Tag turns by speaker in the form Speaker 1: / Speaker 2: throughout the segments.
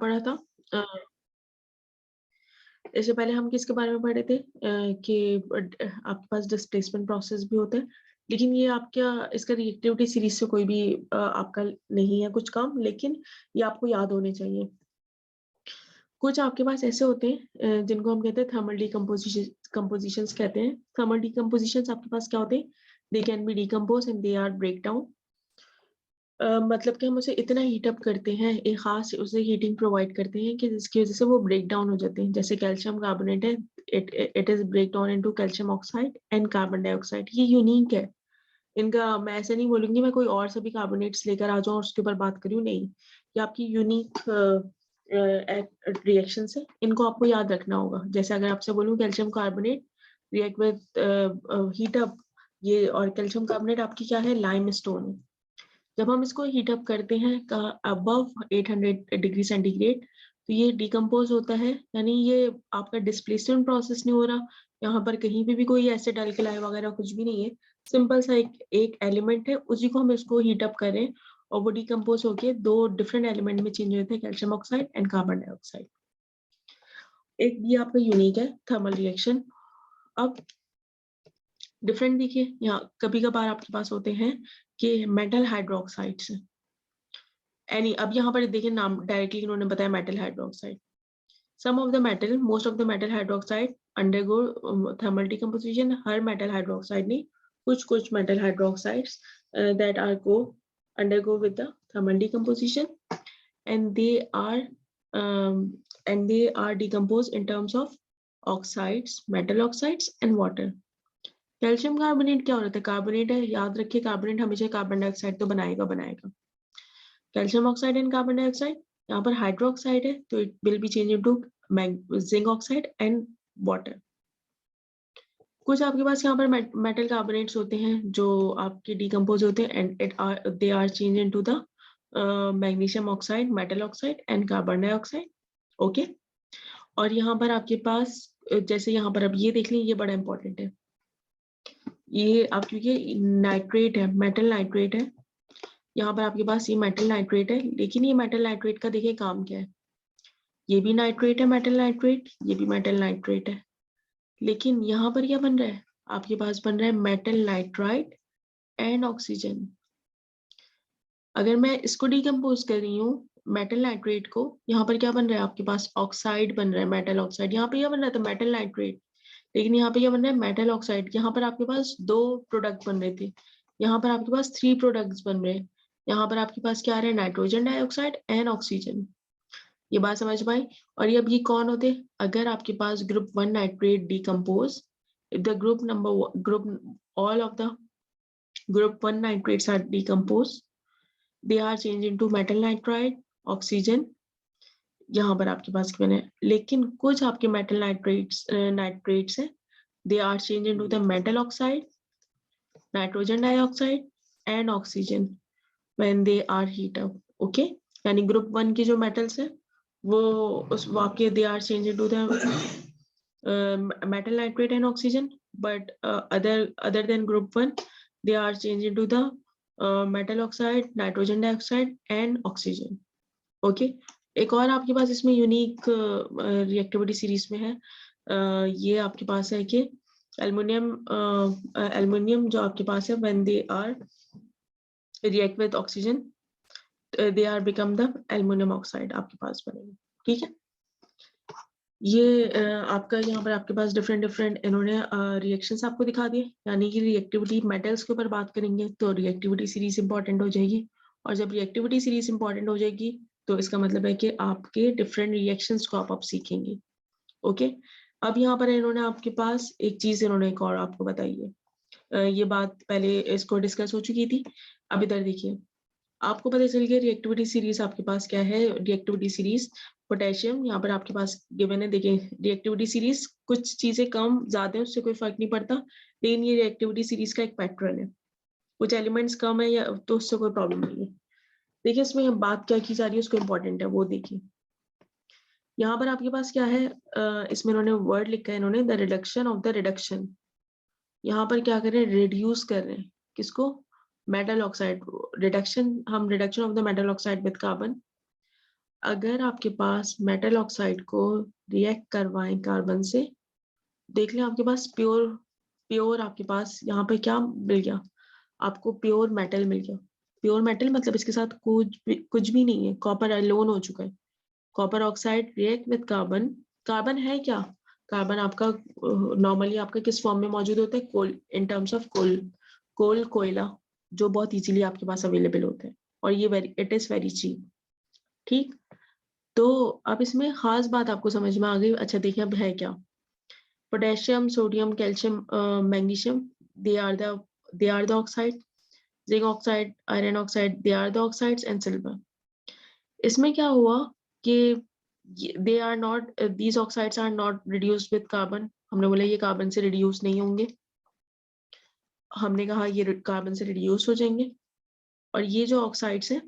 Speaker 1: पढ़ा था। अ, इससे पहले हम किसके बारे में पढ़े थे कि आपके पास डिस्प्लेसमेंट प्रोसेस भी होता है, लेकिन ये आपका इसका रिएक्टिविटी सीरीज से कोई भी आपका नहीं है कुछ काम, लेकिन ये आपको याद होने चाहिए। कुछ आपके पास ऐसे होते हैं जिनको हम कहते हैं थर्मल कंपोजिशंस कहते हैं। थर्मल डिकम्पोजिशंस आपके पास क्या होते हैं? They can be decompose and they are break down. मतलब कि हम उसे इतना हीट अप करते हैं, एक खास उसे हीटिंग प्रोवाइड करते हैं कि जिसकी वजह से वो ब्रेक डाउन हो जाते हैं। जैसे कैल्शियम कार्बोनेट है, it is break down into calcium oxide and carbon dioxide. ये यूनिक है इनका। मैं ऐसे नहीं बोलूंगी मैं कोई और सभी कार्बोनेट्स लेकर आ जाऊं और उसके ऊपर बात करूं, नहीं। ये आपकी यूनिक रिएक्शन है, इनको आपको याद रखना होगा। जैसे अगर आपसे बोलूं calcium carbonate react with heat up, ये और कैल्शियम कार्बोनेट आपकी क्या है? Lime stone. जब हम इसको हीट अप करते हैं अबव 800 डिग्री सेंटीग्रेड, तो ये डिकम्पोज होता है, यानी ये आपका डिस्प्लेसमेंट प्रोसेस नहीं हो रहा। यहाँ पर कहीं पे भी कोई ऐसे अल्कली वगैरह कुछ भी नहीं है। सिंपल सा एक एलिमेंट है, उसी को हम इसको हीट अप करें और वो डिकम्पोज होके दो डिफरेंट एलिमेंट में चेंज होते हैं, calcium oxide and carbon dioxide. एक ये आपका यूनिक है थर्मल रिएक्शन। अब डिफरेंट देखिए, यहाँ कभी कभार आपके पास होते हैं कि मेटल हाइड्रोक्साइड्स। एनी अब यहाँ पर देखिए नाम डायरेक्टली इन्होंने बताया metal hydroxide. Some of the metal, most of the metal hydroxide undergo thermal decomposition. हर मेटल हाइड्रोक्साइड नहीं, कुछ metal hydroxides that are go undergo with the thermal decomposition, and they are decomposed in terms of oxides, metal oxides and water. Calcium carbonate क्या होता है? Carbonate है, याद रखिए carbonate हमेशा कार्बन डाइऑक्साइड तो बनाएगा। Calcium oxide and carbon dioxide, यहाँ पर हाइड्रोक्साइड है तो it will be change into zinc oxide and water. कुछ आपके पास यहाँ पर मेटल कार्बोनेट्स होते हैं जो आपके डिकम्पोज होते हैं and they are change into the magnesium oxide, metal oxide and carbon dioxide. Okay, और यहाँ पर आपके पास जैसे यहाँ पर अब ये देख लें, ये बड़ा इंपॉर्टेंट है। ये आप क्योंकि नाइट्रेट है, मेटल नाइट्रेट है, यहाँ पर आपके पास ये मेटल नाइट्रेट है, लेकिन ये मेटल नाइट्रेट का देखिए काम क्या है। ये भी नाइट्रेट है, मेटल नाइट्रेट, ये भी मेटल नाइट्रेट है, लेकिन यहाँ पर क्या बन रहा है? आपके पास बन रहा है मेटल नाइट्राइड एंड ऑक्सीजन। अगर मैं इसको डिकम्पोज कर रही हूँ मेटल नाइट्रेट को, यहाँ पर क्या बन रहा है? आपके पास ऑक्साइड बन रहा है, मेटल ऑक्साइड। यहाँ पे क्या बन रहा था? मेटल नाइट्रेट, लेकिन यहाँ पे क्या बन रहा है? Metal oxide. यहाँ पर आपके पास दो प्रोडक्ट बन रहे थे, यहाँ पर आपके पास 3 प्रोडक्ट्स बन रहे हैं। यहाँ पर आपके पास क्या आ रहा है? Nitrogen dioxide and oxygen. ये बात समझ पाई? और ये कौन होते? अगर आपके पास group 1 nitrate decompose, the group all of the group 1 nitrates are decomposed, they are changed into metal nitride, oxygen। यहाँ पर आपके पास बने, लेकिन कुछ आपके मेटल नाइट्रेट्स हैं, they are changed into the metal oxide, nitrogen dioxide and oxygen when they are heat up। Okay, यानी group 1 के जो मेटल्स है वो उस वाक्य they are changed into the metal nitrate and oxygen, but other than group 1 they are changed into the metal oxide, nitrogen dioxide and oxygen। Okay, एक और आपके पास इसमें यूनिक रिएक्टिविटी सीरीज में है। ये आपके पास है कि एल्युमिनियम जो आपके पास है when they are react with oxygen they are become the aluminum oxide आपके पास बनेगा। ठीक है, ये आपका यहाँ पर आपके पास डिफरेंट इन्होंने रिएक्शंस आपको दिखा दिए, यानी कि रिएक्टिविटी मेटल्स के ऊपर बात करेंगे तो रिएक्टिविटी सीरीज इंपॉर्टेंट हो जाएगी, और जब रिएक्टिविटी सीरीज इंपॉर्टेंट हो जाएगी तो इसका मतलब है कि आपके डिफरेंट रिएक्शंस को आप सीखेंगे। ओके, अब यहाँ पर इन्होंने आपके पास एक चीज इन्होंने एक और आपको बताई है। ये बात पहले इसको डिस्कस हो चुकी थी। अब इधर देखिए, आपको पता चल गया रिएक्टिविटी सीरीज आपके पास क्या है। रिएक्टिविटी सीरीज पोटेशियम यहाँ पर आपके पास गिवन है। देखिए रिएक्टिविटी सीरीज कुछ चीजें कम ज्यादा है उससे कोई फर्क नहीं पड़ता, लेकिन ये रिएक्टिविटी सीरीज का एक पैटर्न है। कुछ एलिमेंट्स कम है या तो उससे कोई प्रॉब्लम नहीं है। देखिए इसमें बात क्या की जा रही है उसको इम्पोर्टेंट है वो देखिए। यहाँ पर आपके पास क्या है, इसमें इन्होंने वर्ड लिखा है, इन्होंने the reduction of the reduction. यहाँ पर क्या कर रहे हैं? रिड्यूस कर रहे हैं किसको? Metal oxide. रिडक्शन, हम reduction of the metal oxide with carbon. अगर आपके पास मेटल ऑक्साइड को रिएक्ट करवाएं कार्बन से, देख लें आपके पास प्योर आपके पास यहाँ पे क्या मिल गया, आपको प्योर मेटल मिल गया। प्योर मेटल मतलब इसके साथ कुछ भी नहीं है, कॉपर अलोन हो चुका है। Copper oxide react with carbon, carbon है क्या, कार्बन आपका नॉर्मली आपका किस फॉर्म में मौजूद होता है, कोल, इन टर्म्स ऑफ कोल कोयला, जो बहुत इजीली आपके पास अवेलेबल होता है, और ये इट इज वेरी चीप। ठीक, तो अब इसमें खास बात आपको समझ में आ गई। अच्छा देखिए अब है क्या, potassium, sodium, calcium, magnesium, they are the oxide, zinc oxide, iron oxide, they are the oxides and silver. इसमें क्या हुआ कि they are not, these oxides are not reduced with carbon. हमने बोला ये कार्बन से रिड्यूस नहीं होंगे, हमने कहा ये कार्बन से रिड्यूस हो जाएंगे, और ये जो ऑक्साइड्स है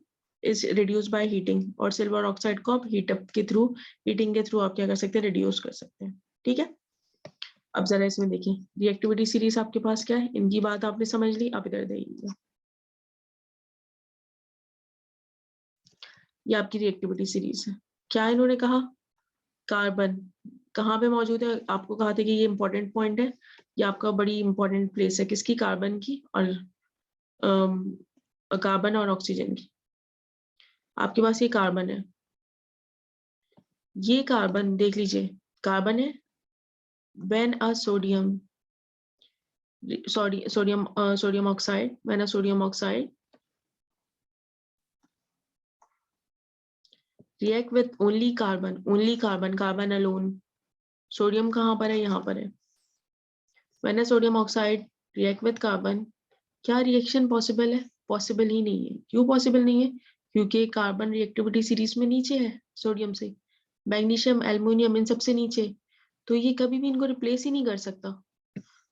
Speaker 1: इज रिड्यूस बाय हीटिंग, और सिल्वर ऑक्साइड को आप हीटअप के थ्रू, हीटिंग के थ्रू आप क्या कर सकते हैं, रिड्यूस कर सकते हैं। ठीक है, अब जरा इसमें देखिए रिएक्टिविटी सीरीज आपके पास क्या है, इनकी बात आपने समझ ली, आप इधर देखिए, ये आपकी रिएक्टिविटी सीरीज है। क्या इन्होंने कहा, कार्बन कहाँ पे मौजूद है, आपको कहा था कि ये इंपॉर्टेंट पॉइंट है, ये आपका बड़ी इंपॉर्टेंट प्लेस है किसकी, कार्बन की, और कार्बन और ऑक्सीजन की। आपके पास ये कार्बन है, ये कार्बन देख लीजिए, कार्बन है, when a sodium oxide, when a sodium oxide react with only carbon, carbon alone, sodium कहाँ पर है, यहाँ पर है। when a sodium oxide react with carbon, क्या रिएक्शन पॉसिबल है, पॉसिबल ही नहीं है। क्यों पॉसिबल नहीं है, क्योंकि कार्बन रिएक्टिविटी सीरीज में नीचे है सोडियम से, मैग्नीशियम, एल्युमिनियम इन सबसे नीचे, तो ये कभी भी इनको रिप्लेस ही नहीं कर सकता।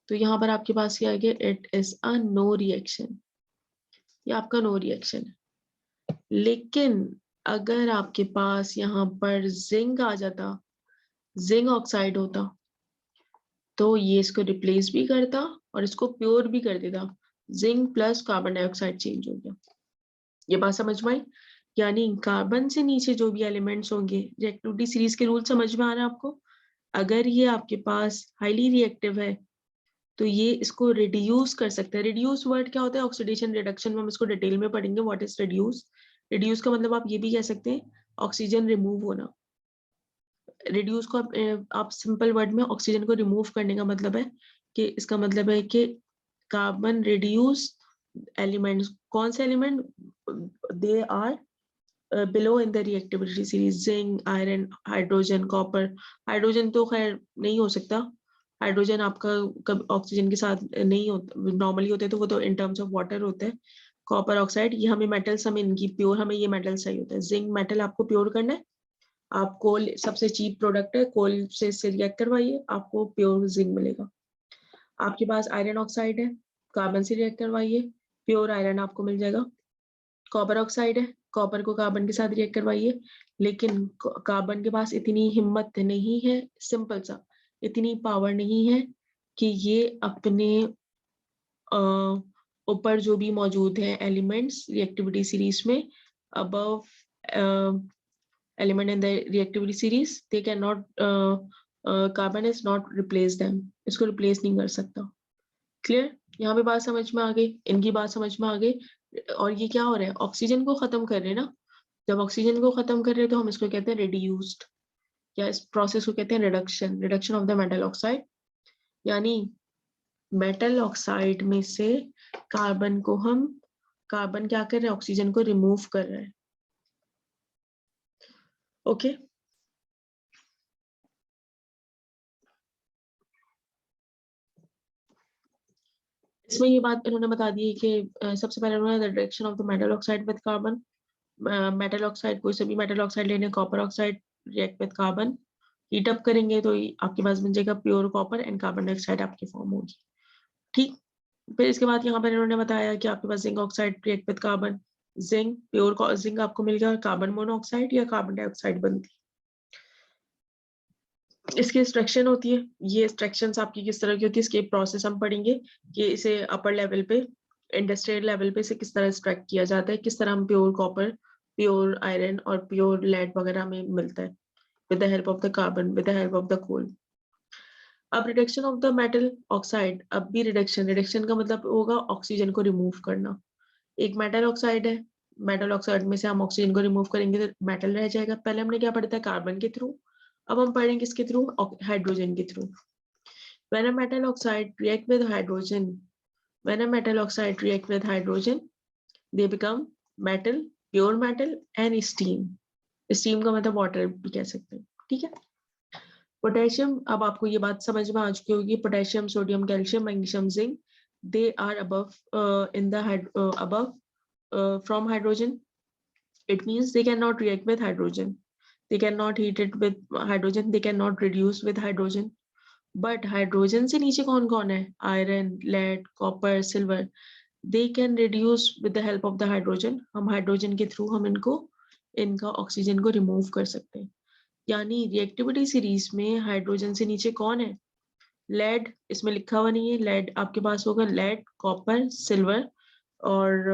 Speaker 1: तो यहाँ पर आपके पास क्या आ गया, it is a no reaction, ये आपका नो रिएक्शन है। लेकिन अगर आपके पास यहाँ पर जिंक आ जाता, जिंक ऑक्साइड होता, तो ये इसको रिप्लेस भी करता और इसको प्योर भी कर देता, zinc plus carbon dioxide change हो गया। ये बात समझ में आई, यानी कार्बन से नीचे जो भी एलिमेंट्स होंगे, रिएक्टिविटी सीरीज के रूल समझ में आ रहा है आपको, अगर ये आपके पास हाईली रिएक्टिव है तो ये इसको रिड्यूस कर सकते हैं। रिड्यूस वर्ड क्या होता है, ऑक्सीडेशन रिडक्शन में हम इसको डिटेल में पढ़ेंगे, व्हाट इज रिड्यूस। रिड्यूस का मतलब आप ये भी कह सकते हैं ऑक्सीजन रिमूव होना। रिड्यूस को आप सिंपल वर्ड में ऑक्सीजन को रिमूव करने का मतलब है कि इसका मतलब है कि कार्बन रिड्यूस एलिमेंट्स, कौन से element, they are below in the reactivity series, zinc, iron, hydrogen, copper. Hydrogen तो खैर नहीं हो सकता, हाइड्रोजन आपका कब ऑक्सीजन के साथ नहीं होता, नॉर्मली होते हैं तो वो तो इन टर्म्स ऑफ वाटर होते हैं। कॉपर ऑक्साइड, ये हमें मेटल्स, हमें इनकी प्योर, हमें ये मेटल चाहिए होता है। जिंक मेटल आपको प्योर करना है, आप कोल सबसे चीप प्रोडक्ट है, कोल से रिएक्ट करवाइए, आपको प्योर जिंक मिलेगा। आपके पास आयरन ऑक्साइड है, कार्बन से रिएक्ट करवाइए, प्योर आयरन आपको मिल जाएगा। कॉपर ऑक्साइड है, कॉपर को कार्बन के साथ रिएक्ट करवाइए, लेकिन कार्बन के पास इतनी हिम्मत नहीं है, सिंपल सा इतनी पावर नहीं है कि ये अपने ऊपर जो भी मौजूद है एलिमेंट्स रिएक्टिविटी सीरीज में, above element in the reactivity series, they can not, carbon is not replace them, इसको रिप्लेस नहीं कर सकता। क्लियर, यहाँ पे बात समझ में आ गई, इनकी बात समझ में आ गई। और ये क्या हो रहा है, ऑक्सीजन को खत्म कर रहे हैं ना, जब ऑक्सीजन को खत्म कर रहे हैं तो हम इसको कहते हैं रिड्यूस्ड, या इस प्रोसेस को कहते हैं reduction, reduction of the metal oxide. यानी मेटल ऑक्साइड में से कार्बन को हम, कार्बन क्या कर रहे हैं, ऑक्सीजन को रिमूव कर रहे हैं। ओके, इसमें ये बात इन्होंने बता दी है कि सबसे पहले उन्होंने reduction of the metal oxide with carbon, metal oxide, कोई सभी मेटल ऑक्साइड लेने, copper oxide react with carbon, heat up करेंगे तो आपके पास बन जाएगा pure copper and carbon dioxide आपकी फॉर्म होगी। ठीक, फिर इसके बाद यहाँ पर इन्होंने बताया कि आपके पास zinc oxide react with carbon, zinc pure zinc आपको मिल गया, और कार्बन मोनोऑक्साइड या कार्बन डाइऑक्साइड बनती है। इसकी एक्सट्रैक्शन होती है, ये एक्सट्रैक्शंस आपकी किस तरह की होती है, इसके प्रोसेस हम पढ़ेंगे कि इसे अपर लेवल पे, इंडस्ट्रियल लेवल पे इसे किस तरह एक्सट्रैक्ट किया जाता है, किस तरह हम प्योर कॉपर, प्योर आयरन और प्योर लेड वगैरह में मिलता है with the help of the carbon, with the help of the coal. अब reduction of the metal oxide, अब भी रिडक्शन का मतलब होगा ऑक्सीजन को रिमूव करना। एक मेटल ऑक्साइड है, मेटल ऑक्साइड में से हम ऑक्सीजन को रिमूव करेंगे तो मेटल रह जाएगा। पहले हमने क्या पढ़ा था, कार्बन के थ्रू, अब हम पढ़ेंगे किसके थ्रू, हाइड्रोजन के through. When a metal oxide react with hydrogen, when a metal oxide react with hydrogen, they become metal, pure metal and steam. Steam का मतलब water भी कह सकते हैं, ठीक है। पोटेशियम, अब आपको ये बात समझ में आ चुकी होगी, potassium, sodium, calcium, magnesium, zinc, they are above in the above from hydrogen. It means they cannot react with hydrogen. They cannot heat it with hydrogen. They cannot reduce with hydrogen. But hydrogen से नीचे कौन कौन है, iron, lead, copper, silver, they can reduce with the help of the hydrogen. हम hydrogen के through हम इनका oxygen को रिमूव कर सकते हैं। यानी रिएक्टिविटी सीरीज में हाइड्रोजन से नीचे कौन है, लेड, इसमें लिखा हुआ नहीं है, लेड आपके पास होगा, लेड, कॉपर, सिल्वर, और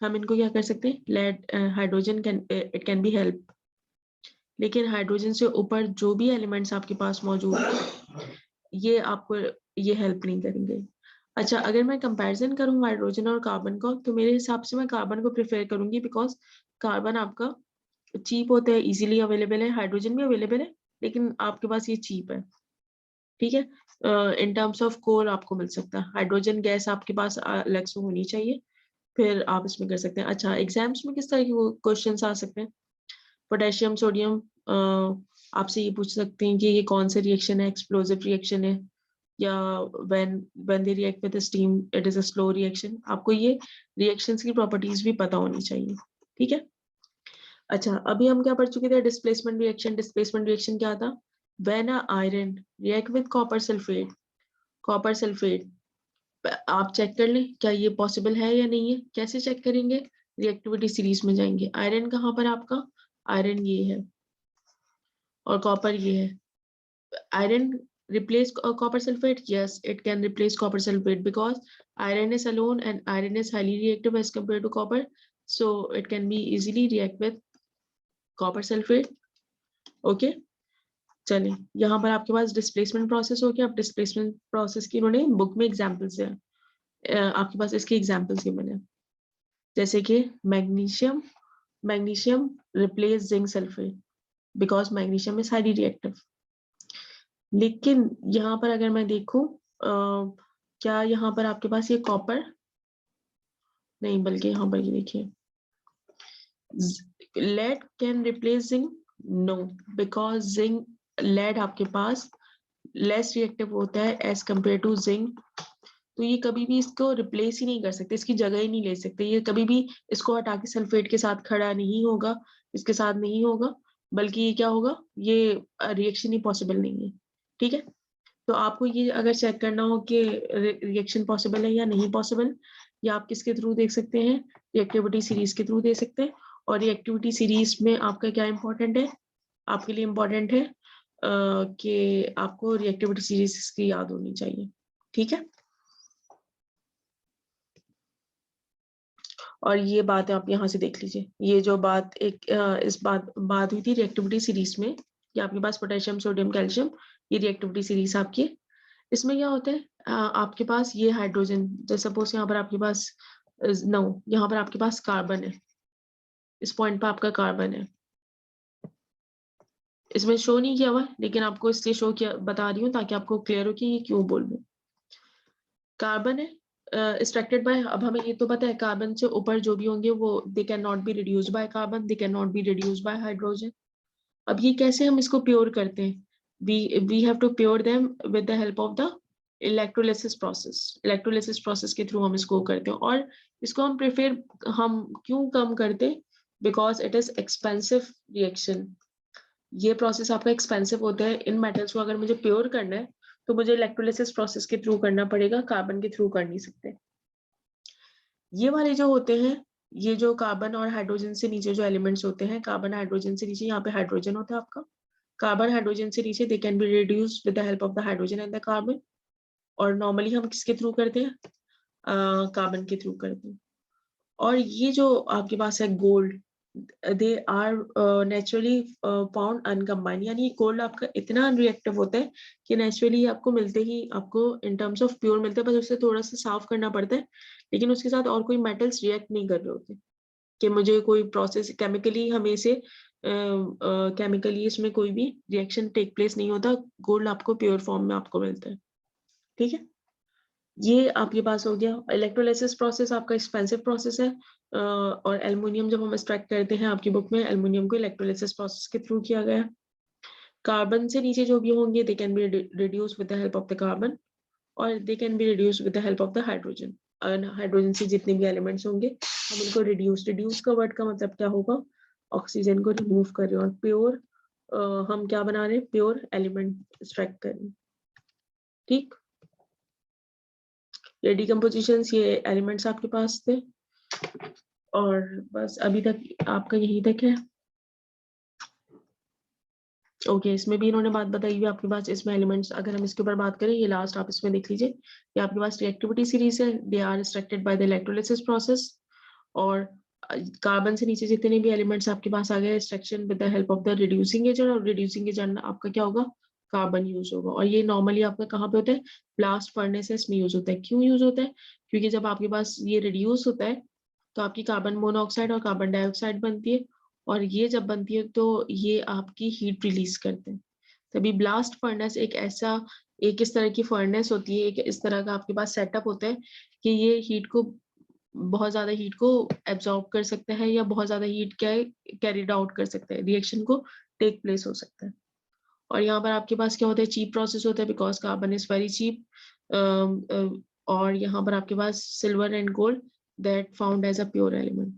Speaker 1: हम इनको क्या कर सकते हैं, lead, hydrogen can, it can be help. लेकिन हाइड्रोजन से ऊपर जो भी एलिमेंट्स आपके पास मौजूद है ये आपको ये हेल्प नहीं करेंगे। अच्छा, अगर मैं कंपैरिजन करूं हाइड्रोजन और कार्बन को, तो मेरे हिसाब से मैं कार्बन को प्रेफर करूंगी, बिकॉज कार्बन आपका चीप होता है, इजीली अवेलेबल है। हाइड्रोजन भी अवेलेबल है लेकिन आपके पास ये चीप है, ठीक है। इन टर्म्स ऑफ कोल आपको मिल सकता है, हाइड्रोजन गैस आपके पास अलग से होनी चाहिए, फिर आप इसमें कर सकते हैं। अच्छा, एग्जाम्स में किस तरह के क्वेश्चन आ सकते हैं, पोटेशियम, सोडियम, आपसे ये पूछ सकते हैं कि ये कौन सा रिएक्शन है, एक्सप्लोसिव रिएक्शन है, या when they react with steam it is a slow reaction। आपको ये रिएक्शंस की प्रॉपर्टीज भी पता होनी चाहिए, ठीक है। अच्छा, अभी हम क्या पढ़ चुके थे, डिस्प्लेसमेंट रिएक्शन। डिस्प्लेसमेंट रिएक्शन क्या था, when a iron react with copper sulfate, copper sulphate, आप चेक कर लें क्या ये पॉसिबल है या नहीं है। कैसे चेक करेंगे, रिएक्टिविटी सीरीज में जाएंगे। आयरन कहाँ पर आपका, आयरन ये है और कॉपर ये है। Iron replace copper sulfate? Yes, it can replace copper sulfate because iron is alone and iron is highly reactive as compared to copper. So it can be easily react with copper sulfate. Okay, चलिए यहाँ पर आपके पास displacement process हो गया। अब displacement process की इन्होंने book में एग्जाम्पल्स है, आपके पास इसके एग्जाम्पल्स के मैंने, जैसे कि magnesium, magnesium replace zinc sulphate because magnesium is highly reactive. लेकिन यहाँ पर अगर मैं देखूं, क्या यहाँ पर आपके पास ये कॉपर नहीं, बल्कि यहाँ पर ये देखिए, lead can replace zinc, no, because zinc, lead आपके पास लेस रिएक्टिव होता है एज कंपेयर टू जिंक, तो ये कभी भी इसको रिप्लेस ही नहीं कर सकते, इसकी जगह ही नहीं ले सकते। ये कभी भी इसको हटा के सल्फेट के साथ खड़ा नहीं होगा, इसके साथ नहीं होगा, बल्कि ये क्या होगा, ये रिएक्शन ही पॉसिबल नहीं है, ठीक है। तो आपको ये अगर चेक करना हो कि रिएक्शन पॉसिबल है या नहीं पॉसिबल, या आप किसके थ्रू देख सकते हैं, रिएक्टिविटी सीरीज के थ्रू दे सकते हैं। और रिएक्टिविटी सीरीज में आपका क्या इंपॉर्टेंट है, आपके लिए इंपॉर्टेंट है कि आपको रिएक्टिविटी सीरीज की याद होनी चाहिए, ठीक है। और ये बात आप यहाँ से देख लीजिए, ये जो बात एक इस बात हुई थी रिएक्टिविटी सीरीज में, कि आपके पास पोटेशियम, सोडियम, कैल्शियम, ये रिएक्टिविटी सीरीज आपकी। इसमें क्या होता है, आपके पास ये हाइड्रोजन, जैसे सपोज यहाँ पर आपके पास नो, यहाँ पर आपके पास कार्बन है, इस पॉइंट पर आपका कार्बन है, इसमें शो नहीं किया हुआ लेकिन आपको इसलिए शो किया बता रही हूँ ताकि आपको क्लियर हो कि ये क्यों बोल रही हूँ। कार्बन है एक्सट्रैक्टेड बाय, अब हमें ये तो पता है कार्बन से ऊपर जो भी होंगे वो they can not be reduced by carbon, they can not be reduced by hydrogen. अब ये कैसे हम इसको प्योर करते हैं, we have to pure them with the help of the electrolysis process. Electrolysis process के थ्रू हम इसको करते हैं, और इसको हम प्रेफर हम क्यों कम करते, because it is expensive reaction. ये प्रोसेस आपका एक्सपेंसिव होता है। इन मेटल्स को अगर मुझे प्योर करना है तो मुझे इलेक्ट्रोलिसिस प्रोसेस के थ्रू करना पड़ेगा, कार्बन के थ्रू कर नहीं सकते। ये वाले जो होते हैं, ये जो कार्बन और हाइड्रोजन से नीचे जो एलिमेंट्स होते हैं, कार्बन हाइड्रोजन से नीचे, यहाँ पे हाइड्रोजन होता है आपका, कार्बन हाइड्रोजन से नीचे, दे can be reduced with the help of the hydrogen and the carbon. और नॉर्मली हम किसके थ्रू करते हैं, कार्बन के थ्रू करते हैं। और ये जो आपके पास है gold, they are naturally found uncombined, यानी गोल्ड आपका इतना अनरिएक्टिव होता है कि नेचुरली आपको मिलते ही आपको इन टर्म्स ऑफ प्योर मिलता है, बस उसे थोड़ा सा साफ करना पड़ता है, लेकिन उसके साथ और कोई मेटल्स रिएक्ट नहीं कर रहे होते कि मुझे कोई प्रोसेस केमिकली हमें से केमिकली इसमें कोई भी रिएक्शन टेक प्लेस नहीं होता, गोल्ड आपको प्योर फॉर्म में आपको मिलता है। ठीक है, ये आपके पास हो गया। इलेक्ट्रोलाइसिस प्रोसेस आपका एक्सपेंसिव प्रोसेस है, और एल्युमिनियम जब हम एक्सट्रैक्ट करते हैं आपकी बुक में एल्युमिनियम को इलेक्ट्रोलाइसिस प्रोसेस के थ्रू किया गया है। कार्बन से नीचे जो भी होंगे they can be reduce with the help of the carbon, और they can be reduce with the help of the hydrogen. Hydrogen से जितने भी एलिमेंट्स होंगे हम उनको रिड्यूस का वर्ड का मतलब क्या होगा, ऑक्सीजन को रिमूव कर रहे हैं, और प्योर हम क्या बना रहे हैं, प्योर एलिमेंट एक्सट्रैक्ट कर रहे हैं। ठीक, ये डिकम्पोजिशन, ये एलिमेंट्स आपके पास थे, और बस अभी तक आपका यही तक है। ओके, इसमें भी इन्होंने बात बताई हुई आपके पास, इसमें एलिमेंट्स अगर हम इसके ऊपर बात करें, ये लास्ट आप इसमें देख लीजिए, ये आपके पास रिएक्टिविटी सीरीज है, they are extracted by the electrolysis process, और कार्बन से नीचे जितने भी एलिमेंट्स आपके पास आ गए extraction with the help of the reducing agent, और रिड्यूसिंग एजेंट आपका क्या होगा, कार्बन यूज होगा, और ये नॉर्मली आपका कहाँ पे होता है, ब्लास्ट फर्नेसेस में यूज होता है। क्यों यूज होता है, क्योंकि जब आपके पास ये रिड्यूस होता है तो आपकी कार्बन मोनोऑक्साइड और कार्बन डाइऑक्साइड बनती है, और ये जब बनती है तो ये आपकी हीट रिलीज करते हैं। तभी ब्लास्ट फर्नेस एक इस तरह की फर्नेस होती है, एक इस तरह का आपके पास सेटअप होता है कि ये हीट को, बहुत ज्यादा हीट को एब्जॉर्ब कर सकता है, या बहुत ज्यादा हीट क्या है कैरिड आउट कर सकता है, रिएक्शन को टेक प्लेस हो सकता है। और यहाँ पर आपके पास क्या होता है, चीप प्रोसेस होता है, because carbon is very cheap, और यहाँ पर आपके पास silver and gold that found as a pure element.